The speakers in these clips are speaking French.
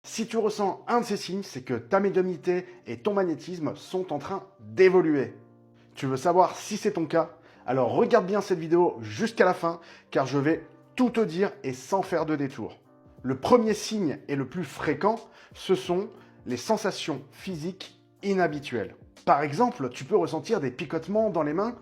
Si tu ressens un de ces signes, c'est que ta médiumnité et ton magnétisme sont en train d'évoluer. Tu veux savoir si c'est ton cas? Alors regarde bien cette vidéo jusqu'à la fin, car je vais tout te dire et sans faire de détour. Le premier signe et le plus fréquent, ce sont les sensations physiques inhabituelles. Par exemple, tu peux ressentir des picotements dans les mains,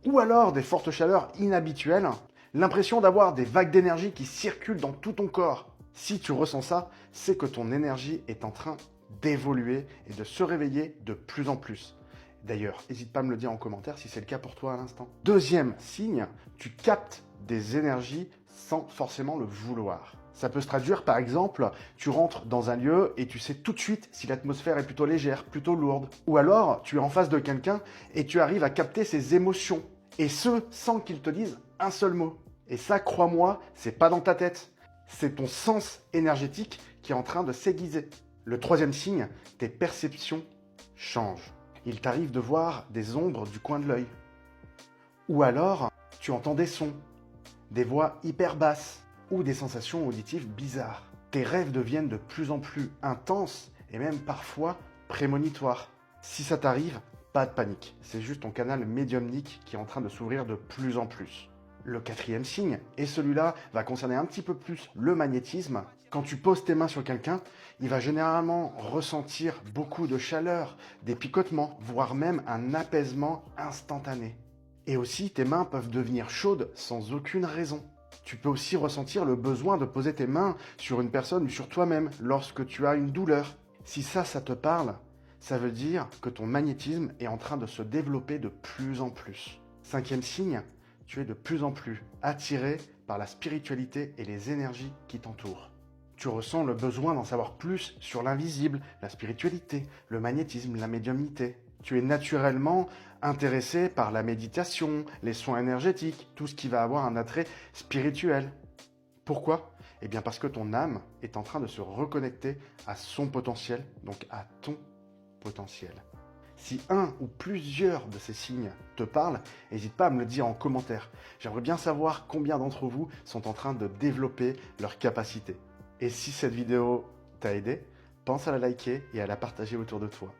ou alors des fortes chaleurs inhabituelles, l'impression d'avoir des vagues d'énergie qui circulent dans tout ton corps. Si tu ressens ça, c'est que ton énergie est en train d'évoluer et de se réveiller de plus en plus. D'ailleurs, n'hésite pas à me le dire en commentaire si c'est le cas pour toi à l'instant. Deuxième signe, tu captes des énergies sans forcément le vouloir. Ça peut se traduire par exemple, tu rentres dans un lieu et tu sais tout de suite si l'atmosphère est plutôt légère, plutôt lourde. Ou alors, tu es en face de quelqu'un et tu arrives à capter ses émotions. Et ce, sans qu'il te dise un seul mot. Et ça, crois-moi, c'est pas dans ta tête. C'est ton sens énergétique qui est en train de s'aiguiser. Le troisième signe, tes perceptions changent. Il t'arrive de voir des ombres du coin de l'œil. Ou alors, tu entends des sons, des voix hyper basses ou des sensations auditives bizarres. Tes rêves deviennent de plus en plus intenses et même parfois prémonitoires. Si ça t'arrive, pas de panique. C'est juste ton canal médiumnique qui est en train de s'ouvrir de plus en plus. Le quatrième signe, et celui-là va concerner un petit peu plus le magnétisme. Quand tu poses tes mains sur quelqu'un, il va généralement ressentir beaucoup de chaleur, des picotements, voire même un apaisement instantané. Et aussi, tes mains peuvent devenir chaudes sans aucune raison. Tu peux aussi ressentir le besoin de poser tes mains sur une personne ou sur toi-même lorsque tu as une douleur. Si ça te parle, ça veut dire que ton magnétisme est en train de se développer de plus en plus. Cinquième signe, tu es de plus en plus attiré par la spiritualité et les énergies qui t'entourent. Tu ressens le besoin d'en savoir plus sur l'invisible, la spiritualité, le magnétisme, la médiumnité. Tu es naturellement intéressé par la méditation, les soins énergétiques, tout ce qui va avoir un attrait spirituel. Pourquoi? Eh bien parce que ton âme est en train de se reconnecter à son potentiel, donc à ton potentiel. Si un ou plusieurs de ces signes te parlent, n'hésite pas à me le dire en commentaire. J'aimerais bien savoir combien d'entre vous sont en train de développer leurs capacités. Et si cette vidéo t'a aidé, pense à la liker et à la partager autour de toi.